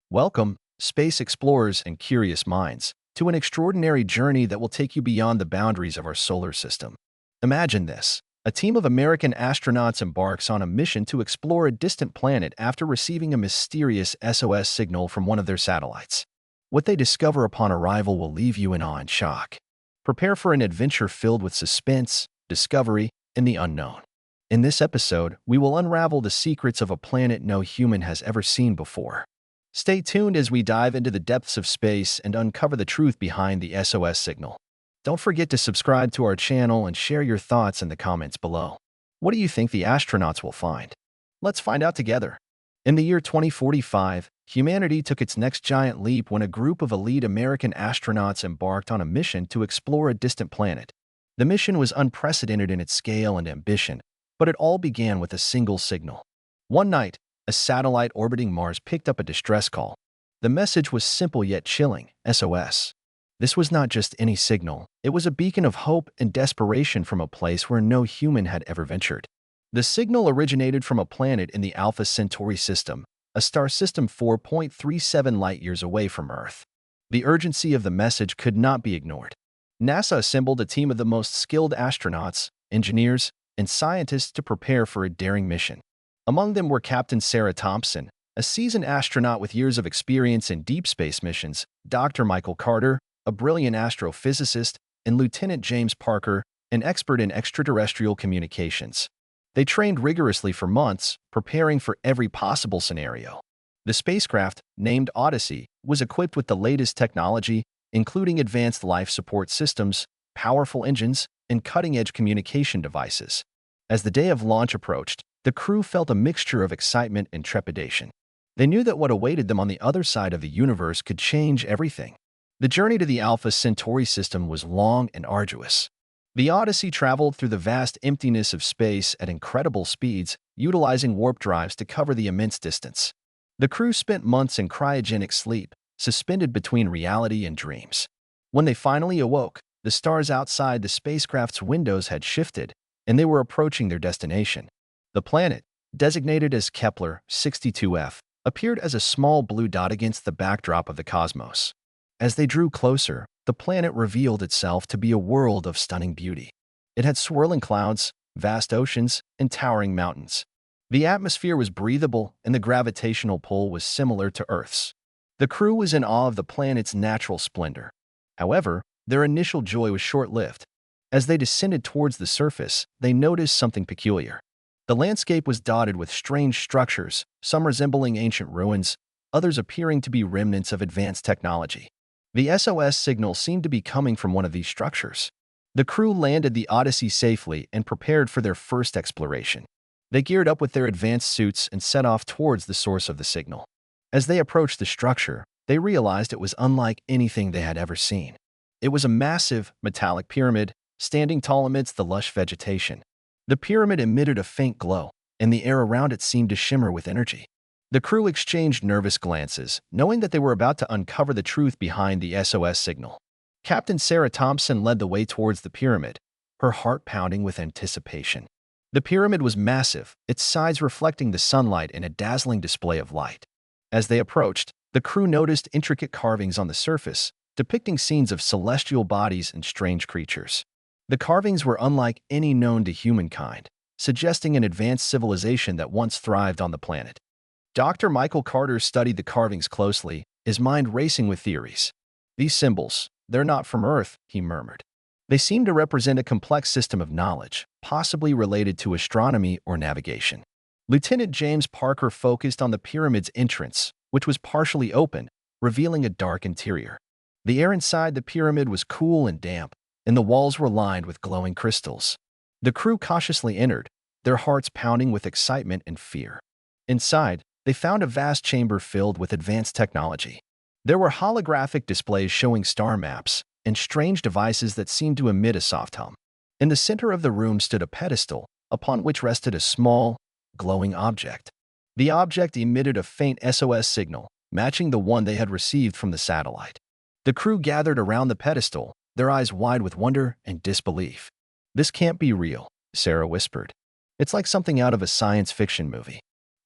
Welcome, space explorers and curious minds, to an extraordinary journey that will take you beyond the boundaries of our solar system. Imagine this. A team of American astronauts embarks on a mission to explore a distant planet after receiving a mysterious SOS signal from one of their satellites. What they discover upon arrival will leave you in awe and shock. Prepare for an adventure filled with suspense, discovery, and the unknown. In this episode, we will unravel the secrets of a planet no human has ever seen before. Stay tuned as we dive into the depths of space and uncover the truth behind the SOS signal. Don't forget to subscribe to our channel and share your thoughts in the comments below. What do you think the astronauts will find? Let's find out together. In the year 2045, humanity took its next giant leap when a group of elite American astronauts embarked on a mission to explore a distant planet. The mission was unprecedented in its scale and ambition, but it all began with a single signal. One night, a satellite orbiting Mars picked up a distress call. The message was simple yet chilling: SOS. This was not just any signal, it was a beacon of hope and desperation from a place where no human had ever ventured. The signal originated from a planet in the Alpha Centauri system, a star system 4.37 light-years away from Earth. The urgency of the message could not be ignored. NASA assembled a team of the most skilled astronauts, engineers, and scientists to prepare for a daring mission. Among them were Captain Sarah Thompson, a seasoned astronaut with years of experience in deep space missions, Dr. Michael Carter, a brilliant astrophysicist, and Lieutenant James Parker, an expert in extraterrestrial communications. They trained rigorously for months, preparing for every possible scenario. The spacecraft, named Odyssey, was equipped with the latest technology, including advanced life support systems, powerful engines, and cutting-edge communication devices. As the day of launch approached, the crew felt a mixture of excitement and trepidation. They knew that what awaited them on the other side of the universe could change everything. The journey to the Alpha Centauri system was long and arduous. The Odyssey traveled through the vast emptiness of space at incredible speeds, utilizing warp drives to cover the immense distance. The crew spent months in cryogenic sleep, suspended between reality and dreams. When they finally awoke, the stars outside the spacecraft's windows had shifted, and they were approaching their destination. The planet, designated as Kepler 62f, appeared as a small blue dot against the backdrop of the cosmos. As they drew closer, the planet revealed itself to be a world of stunning beauty. It had swirling clouds, vast oceans, and towering mountains. The atmosphere was breathable, and the gravitational pull was similar to Earth's. The crew was in awe of the planet's natural splendor. However, their initial joy was short-lived. As they descended towards the surface, they noticed something peculiar. The landscape was dotted with strange structures, some resembling ancient ruins, others appearing to be remnants of advanced technology. The SOS signal seemed to be coming from one of these structures. The crew landed the Odyssey safely and prepared for their first exploration. They geared up with their advanced suits and set off towards the source of the signal. As they approached the structure, they realized it was unlike anything they had ever seen. It was a massive, metallic pyramid, standing tall amidst the lush vegetation. The pyramid emitted a faint glow, and the air around it seemed to shimmer with energy. The crew exchanged nervous glances, knowing that they were about to uncover the truth behind the SOS signal. Captain Sarah Thompson led the way towards the pyramid, her heart pounding with anticipation. The pyramid was massive, its sides reflecting the sunlight in a dazzling display of light. As they approached, the crew noticed intricate carvings on the surface, depicting scenes of celestial bodies and strange creatures. The carvings were unlike any known to humankind, suggesting an advanced civilization that once thrived on the planet. Dr. Michael Carter studied the carvings closely, his mind racing with theories. "These symbols, they're not from Earth," he murmured. "They seem to represent a complex system of knowledge, possibly related to astronomy or navigation." Lieutenant James Parker focused on the pyramid's entrance, which was partially open, revealing a dark interior. The air inside the pyramid was cool and damp, and the walls were lined with glowing crystals. The crew cautiously entered, their hearts pounding with excitement and fear. Inside, they found a vast chamber filled with advanced technology. There were holographic displays showing star maps and strange devices that seemed to emit a soft hum. In the center of the room stood a pedestal, upon which rested a small, glowing object. The object emitted a faint SOS signal, matching the one they had received from the satellite. The crew gathered around the pedestal, their eyes wide with wonder and disbelief. "This can't be real," Sarah whispered. "It's like something out of a science fiction movie."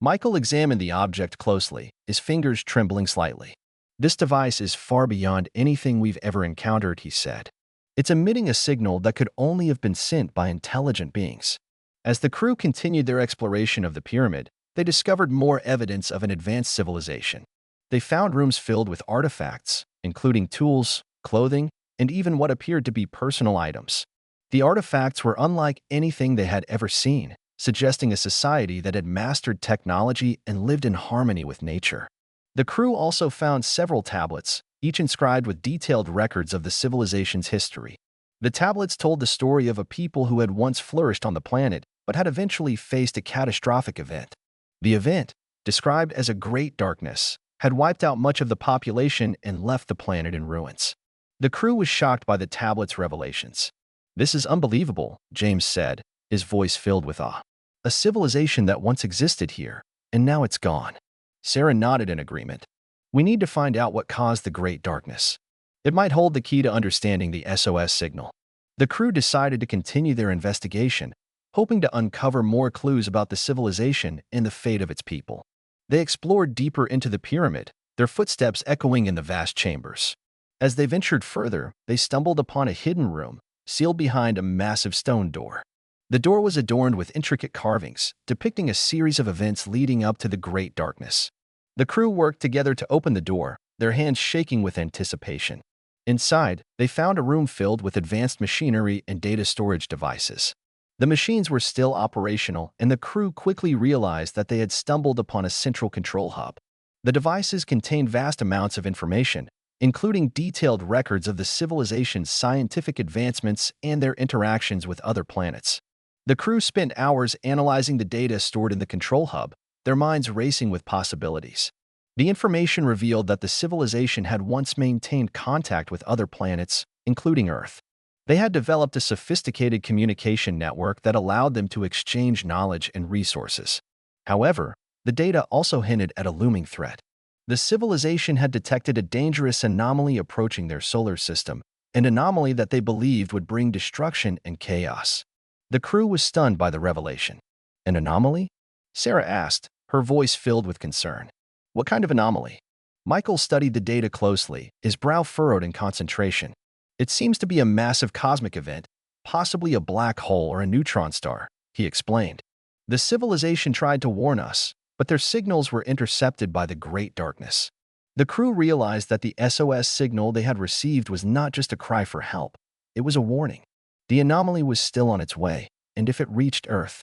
Michael examined the object closely, his fingers trembling slightly. "This device is far beyond anything we've ever encountered," he said. "It's emitting a signal that could only have been sent by intelligent beings." As the crew continued their exploration of the pyramid, they discovered more evidence of an advanced civilization. They found rooms filled with artifacts, including tools, clothing, and even what appeared to be personal items. The artifacts were unlike anything they had ever seen, suggesting a society that had mastered technology and lived in harmony with nature. The crew also found several tablets, each inscribed with detailed records of the civilization's history. The tablets told the story of a people who had once flourished on the planet, but had eventually faced a catastrophic event. The event, described as a Great Darkness, had wiped out much of the population and left the planet in ruins. The crew was shocked by the tablet's revelations. "This is unbelievable," James said, his voice filled with awe. "A civilization that once existed here, and now it's gone." Sarah nodded in agreement. "We need to find out what caused the Great Darkness. It might hold the key to understanding the SOS signal." The crew decided to continue their investigation, hoping to uncover more clues about the civilization and the fate of its people. They explored deeper into the pyramid, their footsteps echoing in the vast chambers. As they ventured further, they stumbled upon a hidden room, sealed behind a massive stone door. The door was adorned with intricate carvings, depicting a series of events leading up to the Great Darkness. The crew worked together to open the door, their hands shaking with anticipation. Inside, they found a room filled with advanced machinery and data storage devices. The machines were still operational, and the crew quickly realized that they had stumbled upon a central control hub. The devices contained vast amounts of information, including detailed records of the civilization's scientific advancements and their interactions with other planets. The crew spent hours analyzing the data stored in the control hub, their minds racing with possibilities. The information revealed that the civilization had once maintained contact with other planets, including Earth. They had developed a sophisticated communication network that allowed them to exchange knowledge and resources. However, the data also hinted at a looming threat. The civilization had detected a dangerous anomaly approaching their solar system, an anomaly that they believed would bring destruction and chaos. The crew was stunned by the revelation. "An anomaly?" Sarah asked, her voice filled with concern. "What kind of anomaly?" Michael studied the data closely, his brow furrowed in concentration. "It seems to be a massive cosmic event, possibly a black hole or a neutron star," he explained. "The civilization tried to warn us, but their signals were intercepted by the Great Darkness." The crew realized that the SOS signal they had received was not just a cry for help. It was a warning. The anomaly was still on its way, and if it reached Earth,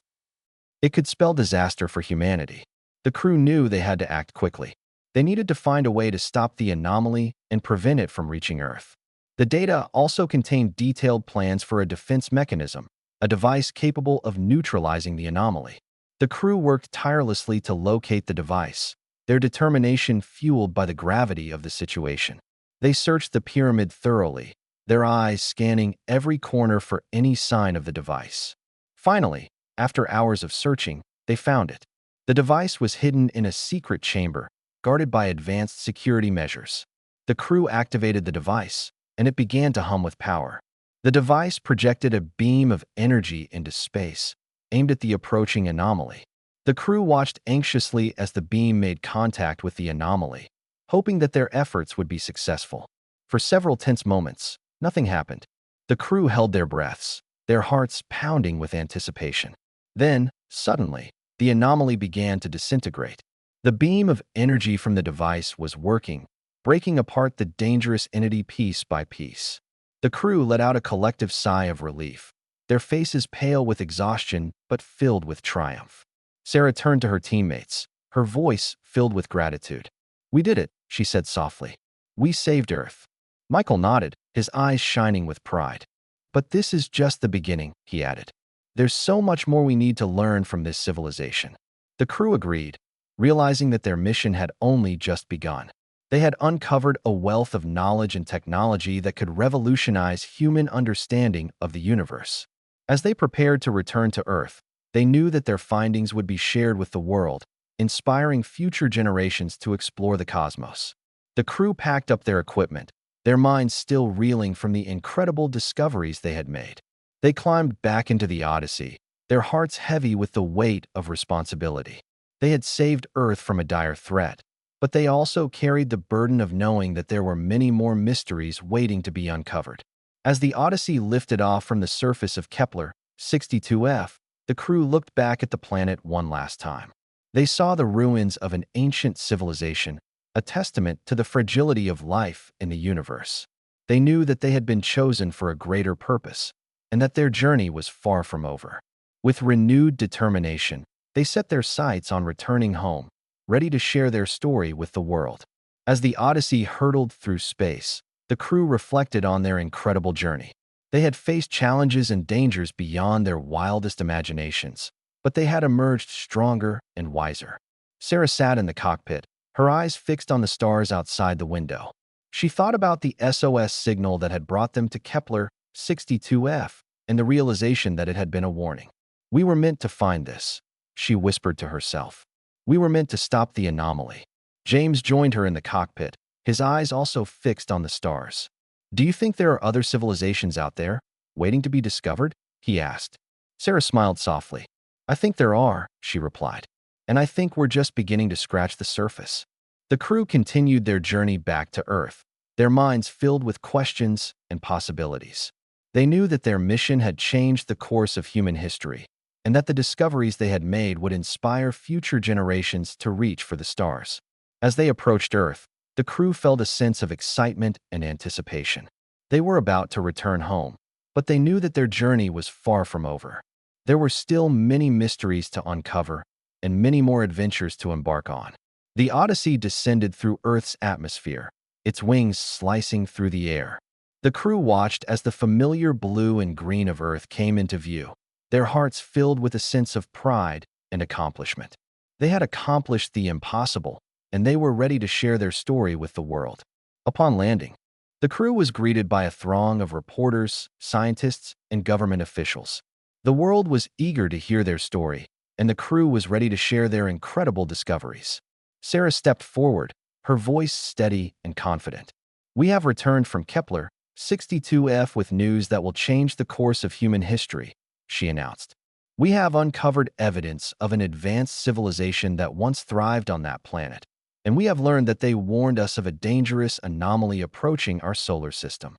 it could spell disaster for humanity. The crew knew they had to act quickly. They needed to find a way to stop the anomaly and prevent it from reaching Earth. The data also contained detailed plans for a defense mechanism, a device capable of neutralizing the anomaly. The crew worked tirelessly to locate the device, their determination fueled by the gravity of the situation. They searched the pyramid thoroughly, their eyes scanning every corner for any sign of the device. Finally, after hours of searching, they found it. The device was hidden in a secret chamber, guarded by advanced security measures. The crew activated the device, and it began to hum with power. The device projected a beam of energy into space, aimed at the approaching anomaly. The crew watched anxiously as the beam made contact with the anomaly, hoping that their efforts would be successful. For several tense moments, nothing happened. The crew held their breaths, their hearts pounding with anticipation. Then, suddenly, the anomaly began to disintegrate. The beam of energy from the device was working, breaking apart the dangerous entity piece by piece. The crew let out a collective sigh of relief, their faces pale with exhaustion but filled with triumph. Sarah turned to her teammates, her voice filled with gratitude. "We did it," she said softly. "We saved Earth." Michael nodded, his eyes shining with pride. "But this is just the beginning," he added. "There's so much more we need to learn from this civilization." The crew agreed, realizing that their mission had only just begun. They had uncovered a wealth of knowledge and technology that could revolutionize human understanding of the universe. As they prepared to return to Earth, they knew that their findings would be shared with the world, inspiring future generations to explore the cosmos. The crew packed up their equipment, their minds still reeling from the incredible discoveries they had made. They climbed back into the Odyssey, their hearts heavy with the weight of responsibility. They had saved Earth from a dire threat, but they also carried the burden of knowing that there were many more mysteries waiting to be uncovered. As the Odyssey lifted off from the surface of Kepler 62F, the crew looked back at the planet one last time. They saw the ruins of an ancient civilization, a testament to the fragility of life in the universe. They knew that they had been chosen for a greater purpose, and that their journey was far from over. With renewed determination, they set their sights on returning home, ready to share their story with the world. As the Odyssey hurtled through space, the crew reflected on their incredible journey. They had faced challenges and dangers beyond their wildest imaginations, but they had emerged stronger and wiser. Sarah sat in the cockpit, her eyes fixed on the stars outside the window. She thought about the SOS signal that had brought them to Kepler 62F and the realization that it had been a warning. "We were meant to find this," she whispered to herself. "We were meant to stop the anomaly." James joined her in the cockpit, his eyes also fixed on the stars. "Do you think there are other civilizations out there, waiting to be discovered?" he asked. Sarah smiled softly. "I think there are," she replied. "And I think we're just beginning to scratch the surface." The crew continued their journey back to Earth, their minds filled with questions and possibilities. They knew that their mission had changed the course of human history, and that the discoveries they had made would inspire future generations to reach for the stars. As they approached Earth, the crew felt a sense of excitement and anticipation. They were about to return home, but they knew that their journey was far from over. There were still many mysteries to uncover and many more adventures to embark on. The Odyssey descended through Earth's atmosphere, its wings slicing through the air. The crew watched as the familiar blue and green of Earth came into view, their hearts filled with a sense of pride and accomplishment. They had accomplished the impossible, and they were ready to share their story with the world. Upon landing, the crew was greeted by a throng of reporters, scientists, and government officials. The world was eager to hear their story, and the crew was ready to share their incredible discoveries. Sarah stepped forward, her voice steady and confident. "We have returned from Kepler 62F with news that will change the course of human history," she announced. "We have uncovered evidence of an advanced civilization that once thrived on that planet, and we have learned that they warned us of a dangerous anomaly approaching our solar system."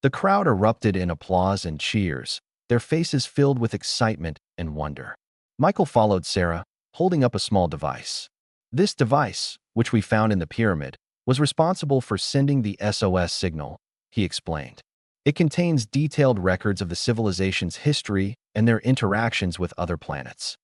The crowd erupted in applause and cheers, their faces filled with excitement and wonder. Michael followed Sarah, holding up a small device. "This device, which we found in the pyramid, was responsible for sending the SOS signal," he explained. "It contains detailed records of the civilization's history and their interactions with other planets."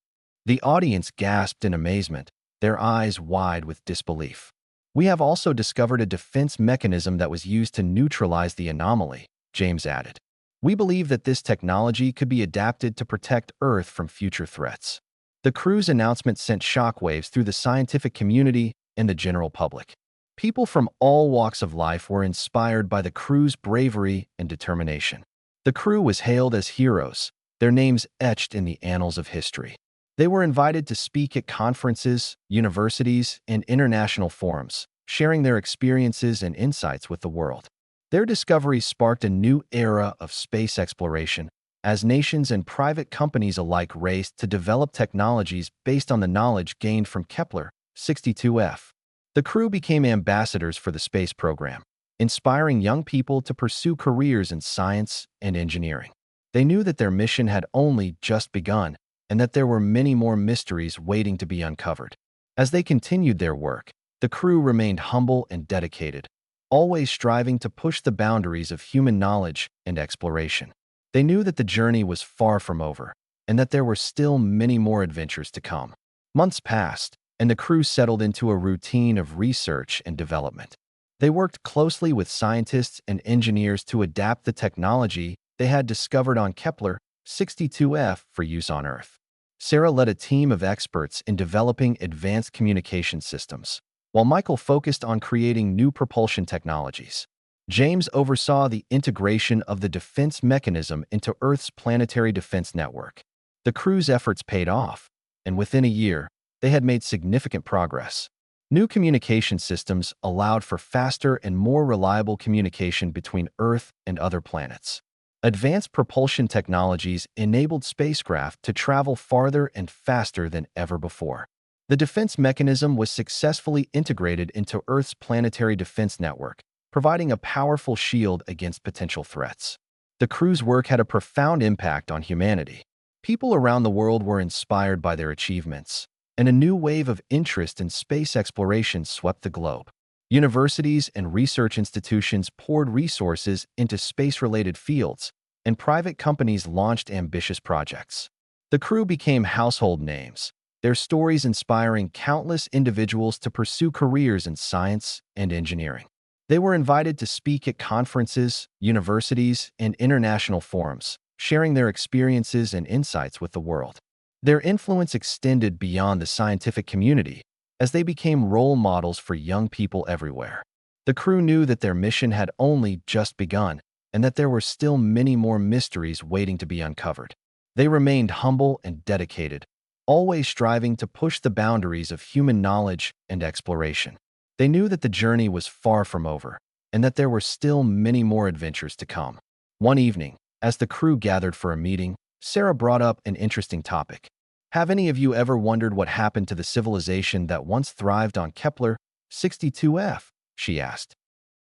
The audience gasped in amazement, their eyes wide with disbelief. "We have also discovered a defense mechanism that was used to neutralize the anomaly," James added. "We believe that this technology could be adapted to protect Earth from future threats." The crew's announcement sent shockwaves through the scientific community and the general public. People from all walks of life were inspired by the crew's bravery and determination. The crew was hailed as heroes, their names etched in the annals of history. They were invited to speak at conferences, universities, and international forums, sharing their experiences and insights with the world. Their discoveries sparked a new era of space exploration, as nations and private companies alike raced to develop technologies based on the knowledge gained from Kepler 62F. The crew became ambassadors for the space program, inspiring young people to pursue careers in science and engineering. They knew that their mission had only just begun, and that there were many more mysteries waiting to be uncovered. As they continued their work, the crew remained humble and dedicated, always striving to push the boundaries of human knowledge and exploration. They knew that the journey was far from over, and that there were still many more adventures to come. Months passed, and the crew settled into a routine of research and development. They worked closely with scientists and engineers to adapt the technology they had discovered on Kepler 62F for use on Earth. Sarah led a team of experts in developing advanced communication systems, while Michael focused on creating new propulsion technologies. James oversaw the integration of the defense mechanism into Earth's planetary defense network. The crew's efforts paid off, and within a year, they had made significant progress. New communication systems allowed for faster and more reliable communication between Earth and other planets. Advanced propulsion technologies enabled spacecraft to travel farther and faster than ever before. The defense mechanism was successfully integrated into Earth's planetary defense network, providing a powerful shield against potential threats. The crew's work had a profound impact on humanity. People around the world were inspired by their achievements, and a new wave of interest in space exploration swept the globe. Universities and research institutions poured resources into space-related fields, and private companies launched ambitious projects. The crew became household names, their stories inspiring countless individuals to pursue careers in science and engineering. They were invited to speak at conferences, universities, and international forums, sharing their experiences and insights with the world. Their influence extended beyond the scientific community, as they became role models for young people everywhere. The crew knew that their mission had only just begun, and that there were still many more mysteries waiting to be uncovered. They remained humble and dedicated, always striving to push the boundaries of human knowledge and exploration. They knew that the journey was far from over, and that there were still many more adventures to come. One evening, as the crew gathered for a meeting, Sarah brought up an interesting topic. Have any of you ever wondered what happened to the civilization that once thrived on Kepler 62F? She asked.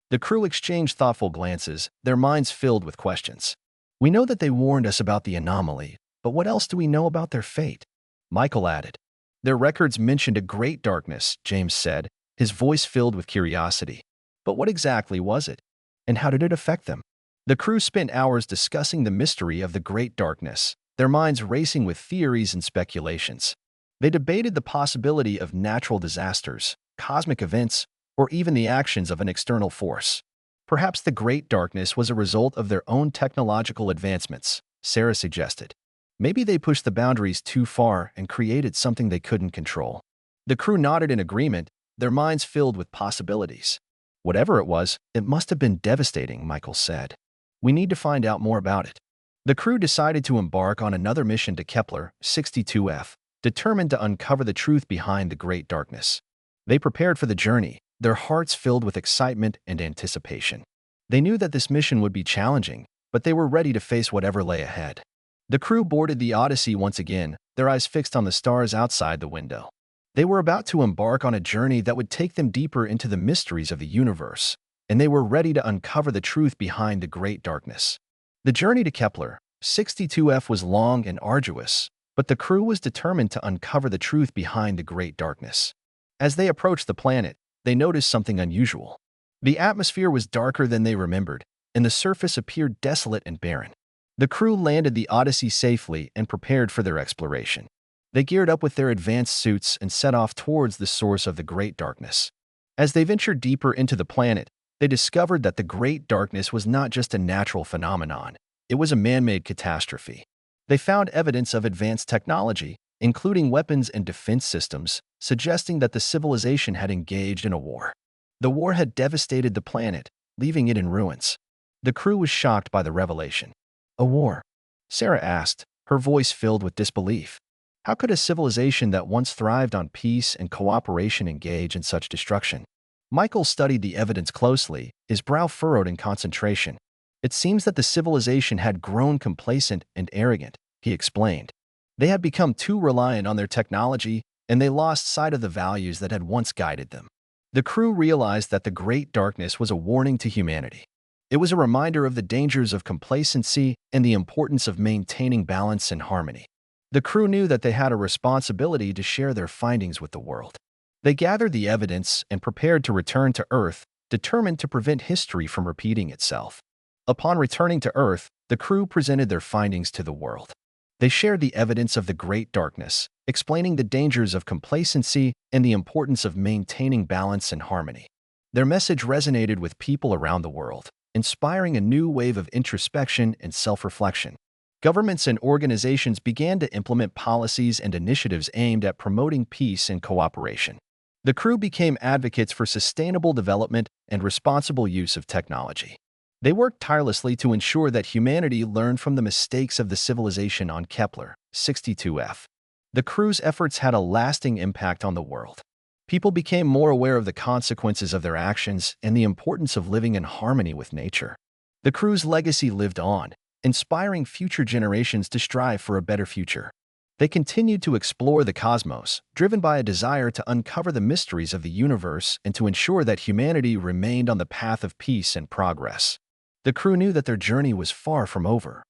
The crew exchanged thoughtful glances, their minds filled with questions. We know that they warned us about the anomaly, but what else do we know about their fate? Michael added. Their records mentioned a great darkness, James said, his voice filled with curiosity. But what exactly was it? And how did it affect them? The crew spent hours discussing the mystery of the Great Darkness, their minds racing with theories and speculations. They debated the possibility of natural disasters, cosmic events, or even the actions of an external force. Perhaps the Great Darkness was a result of their own technological advancements, Sarah suggested. Maybe they pushed the boundaries too far and created something they couldn't control. The crew nodded in agreement, their minds filled with possibilities. Whatever it was, it must have been devastating, Michael said. We need to find out more about it. The crew decided to embark on another mission to Kepler 62F, determined to uncover the truth behind the Great Darkness. They prepared for the journey, their hearts filled with excitement and anticipation. They knew that this mission would be challenging, but they were ready to face whatever lay ahead. The crew boarded the Odyssey once again, their eyes fixed on the stars outside the window. They were about to embark on a journey that would take them deeper into the mysteries of the universe, and they were ready to uncover the truth behind the Great Darkness. The journey to Kepler 62F was long and arduous, but the crew was determined to uncover the truth behind the Great Darkness. As they approached the planet, they noticed something unusual. The atmosphere was darker than they remembered, and the surface appeared desolate and barren. The crew landed the Odyssey safely and prepared for their exploration. They geared up with their advanced suits and set off towards the source of the Great Darkness. As they ventured deeper into the planet, they discovered that the Great Darkness was not just a natural phenomenon, it was a man-made catastrophe. They found evidence of advanced technology, including weapons and defense systems, suggesting that the civilization had engaged in a war. The war had devastated the planet, leaving it in ruins. The crew was shocked by the revelation. A war? Sarah asked, her voice filled with disbelief. How could a civilization that once thrived on peace and cooperation engage in such destruction? Michael studied the evidence closely, his brow furrowed in concentration. It seems that the civilization had grown complacent and arrogant, he explained. They had become too reliant on their technology, and they lost sight of the values that had once guided them. The crew realized that the Great Darkness was a warning to humanity. It was a reminder of the dangers of complacency and the importance of maintaining balance and harmony. The crew knew that they had a responsibility to share their findings with the world. They gathered the evidence and prepared to return to Earth, determined to prevent history from repeating itself. Upon returning to Earth, the crew presented their findings to the world. They shared the evidence of the Great Darkness, explaining the dangers of complacency and the importance of maintaining balance and harmony. Their message resonated with people around the world, inspiring a new wave of introspection and self-reflection. Governments and organizations began to implement policies and initiatives aimed at promoting peace and cooperation. The crew became advocates for sustainable development and responsible use of technology. They worked tirelessly to ensure that humanity learned from the mistakes of the civilization on Kepler 62F. The crew's efforts had a lasting impact on the world. People became more aware of the consequences of their actions and the importance of living in harmony with nature. The crew's legacy lived on, inspiring future generations to strive for a better future. They continued to explore the cosmos, driven by a desire to uncover the mysteries of the universe and to ensure that humanity remained on the path of peace and progress. The crew knew that their journey was far from over,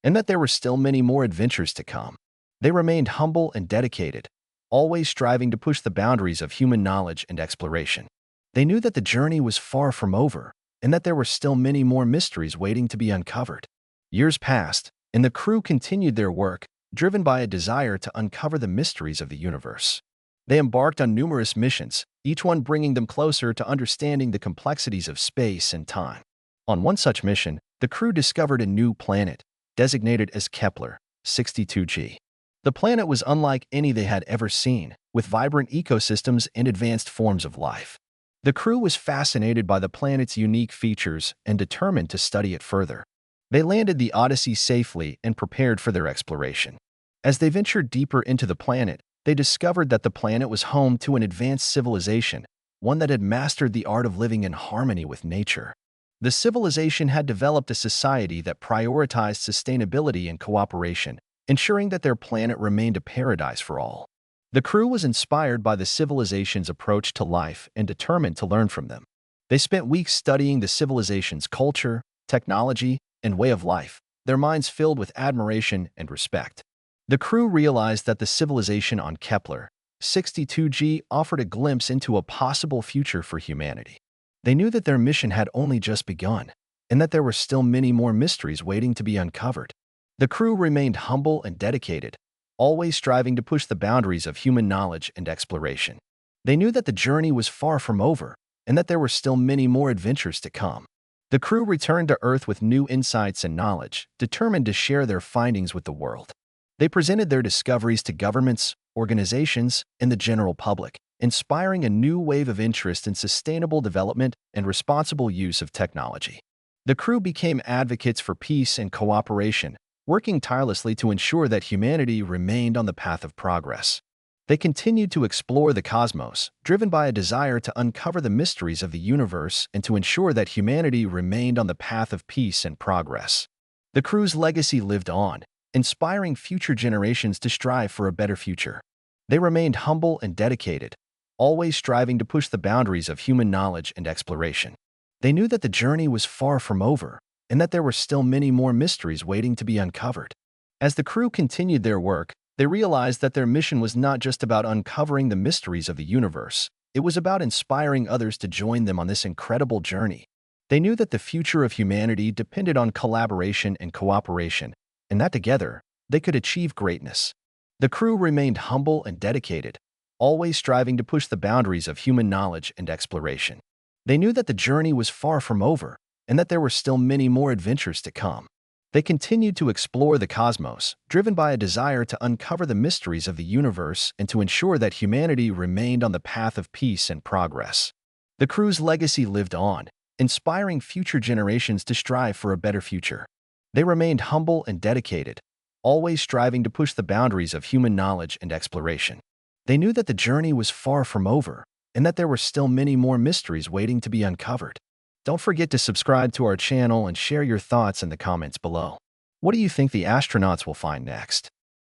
and that there were still many more adventures to come. They remained humble and dedicated, always striving to push the boundaries of human knowledge and exploration. They knew that the journey was far from over, and that there were still many more mysteries waiting to be uncovered. Years passed, and the crew continued their work, driven by a desire to uncover the mysteries of the universe. They embarked on numerous missions, each one bringing them closer to understanding the complexities of space and time. On one such mission, the crew discovered a new planet, designated as Kepler 62G. The planet was unlike any they had ever seen, with vibrant ecosystems and advanced forms of life. The crew was fascinated by the planet's unique features and determined to study it further. They landed the Odyssey safely and prepared for their exploration. As they ventured deeper into the planet, they discovered that the planet was home to an advanced civilization, one that had mastered the art of living in harmony with nature. The civilization had developed a society that prioritized sustainability and cooperation, ensuring that their planet remained a paradise for all. The crew was inspired by the civilization's approach to life and determined to learn from them. They spent weeks studying the civilization's culture, technology, and way of life, their minds filled with admiration and respect. The crew realized that the civilization on Kepler 62G offered a glimpse into a possible future for humanity. They knew that their mission had only just begun, and that there were still many more mysteries waiting to be uncovered. The crew remained humble and dedicated, always striving to push the boundaries of human knowledge and exploration. They knew that the journey was far from over, and that there were still many more adventures to come. The crew returned to Earth with new insights and knowledge, determined to share their findings with the world. They presented their discoveries to governments, organizations, and the general public, inspiring a new wave of interest in sustainable development and responsible use of technology. The crew became advocates for peace and cooperation, working tirelessly to ensure that humanity remained on the path of progress. They continued to explore the cosmos, driven by a desire to uncover the mysteries of the universe and to ensure that humanity remained on the path of peace and progress. The crew's legacy lived on, inspiring future generations to strive for a better future. They remained humble and dedicated, always striving to push the boundaries of human knowledge and exploration. They knew that the journey was far from over, and that there were still many more mysteries waiting to be uncovered. As the crew continued their work, they realized that their mission was not just about uncovering the mysteries of the universe, it was about inspiring others to join them on this incredible journey. They knew that the future of humanity depended on collaboration and cooperation, and that together, they could achieve greatness. The crew remained humble and dedicated, always striving to push the boundaries of human knowledge and exploration. They knew that the journey was far from over, and that there were still many more adventures to come. They continued to explore the cosmos, driven by a desire to uncover the mysteries of the universe and to ensure that humanity remained on the path of peace and progress. The crew's legacy lived on, inspiring future generations to strive for a better future. They remained humble and dedicated, always striving to push the boundaries of human knowledge and exploration. They knew that the journey was far from over, and that there were still many more mysteries waiting to be uncovered. Don't forget to subscribe to our channel and share your thoughts in the comments below. What do you think the astronauts will find next?